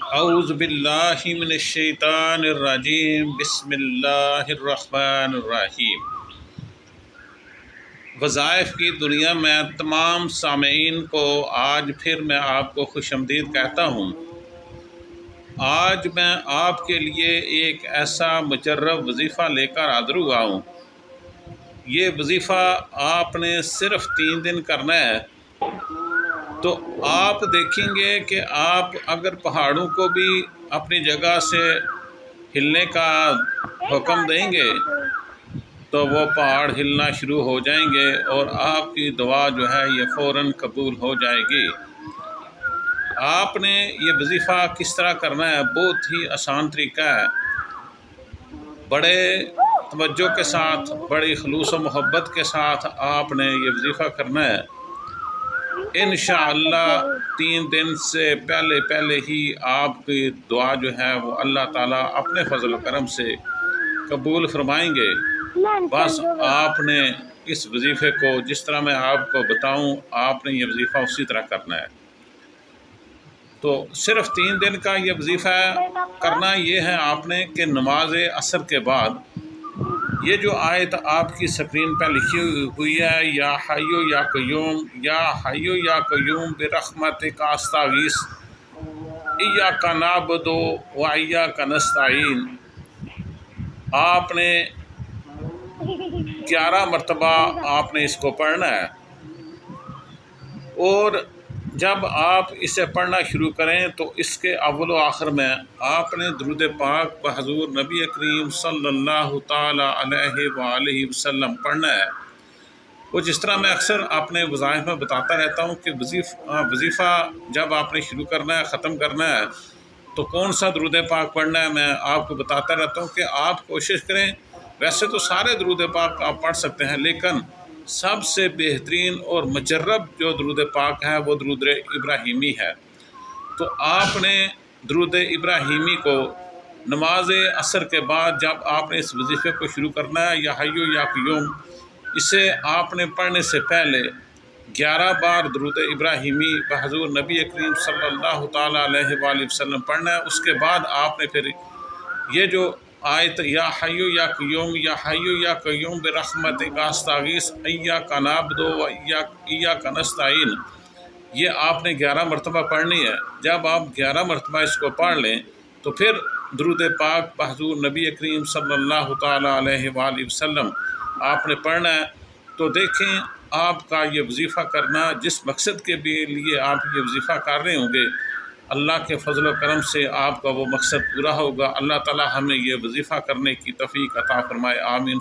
اعوذ باللہ من الشیطان الرجیم، بسم اللہ الرحمن الرحیم۔ وظائف کی دنیا میں تمام سامعین کو آج پھر میں آپ کو خوش آمدید کہتا ہوں۔ آج میں آپ کے لیے ایک ایسا مجرب وظیفہ لے کر حاضر ہوا ہوں۔ یہ وظیفہ آپ نے صرف 3 دن کرنا ہے، تو آپ دیکھیں گے کہ آپ اگر پہاڑوں کو بھی اپنی جگہ سے ہلنے کا حکم دیں گے تو وہ پہاڑ ہلنا شروع ہو جائیں گے اور آپ کی دعا جو ہے یہ فوراً قبول ہو جائے گی۔ آپ نے یہ وظیفہ کس طرح کرنا ہے؟ بہت ہی آسان طریقہ ہے۔ بڑے توجہ کے ساتھ، بڑی خلوص و محبت کے ساتھ آپ نے یہ وظیفہ کرنا ہے۔ انشاءاللہ 3 دن سے پہلے ہی آپ کی دعا جو ہے وہ اللہ تعالیٰ اپنے فضل و کرم سے قبول فرمائیں گے۔ بس آپ نے اس وظیفے کو جس طرح میں آپ کو بتاؤں، آپ نے یہ وظیفہ اسی طرح کرنا ہے۔ تو صرف 3 دن کا یہ وظیفہ کرنا یہ ہے آپ نے کہ نماز عصر کے بعد یہ جو آیت آپ کی اسکرین پہ لکھی ہوئی ہے، یا حیو یا قیوم، یا حیو یا قیوم برحمتک استغیث ایاک نعبد و ایاک نستعین، آپ نے 11 مرتبہ آپ نے اس کو پڑھنا ہے۔ اور جب آپ اسے پڑھنا شروع کریں تو اس کے اول و آخر میں آپ نے درود پاک بحضور نبی کریم صلی اللہ تعالیٰ علیہ وآلہ وسلم پڑھنا ہے۔ وہ جس طرح میں اکثر اپنے وظائف میں بتاتا رہتا ہوں کہ وظیفہ جب آپ نے شروع کرنا ہے، ختم کرنا ہے، تو کون سا درود پاک پڑھنا ہے میں آپ کو بتاتا رہتا ہوں کہ آپ کوشش کریں۔ ویسے تو سارے درود پاک آپ پڑھ سکتے ہیں، لیکن سب سے بہترین اور مجرب جو درود پاک ہے وہ درود ابراہیمی ہے۔ تو آپ نے درود ابراہیمی کو نماز عصر کے بعد جب آپ نے اس وظیفے کو شروع کرنا ہے، یا حیو یا قیوم، اسے آپ نے پڑھنے سے پہلے 11 بار درود ابراہیمی بحضور نبی کریم صلی اللہ تعالیٰ علیہ وآلہ وسلم پڑھنا ہے۔ اس کے بعد آپ نے پھر یہ جو آیت یا حیو یا قیوم، یا حیو یا قیوم برحمتک استغیث ایاک نعبد و ایاک نستعین، یہ آپ نے 11 مرتبہ پڑھنی ہے۔ جب آپ 11 مرتبہ اس کو پڑھ لیں تو پھر درود پاک بحضور نبی کریم صلی اللہ تعالیٰ علیہ وآلہ وسلم آپ نے پڑھنا ہے۔ تو دیکھیں آپ کا یہ وظیفہ کرنا، جس مقصد کے لیے آپ یہ وظیفہ کر رہے ہوں گے، اللہ کے فضل و کرم سے آپ کا وہ مقصد پورا ہوگا۔ اللہ تعالیٰ ہمیں یہ وظیفہ کرنے کی توفیق عطا فرمائے، آمین۔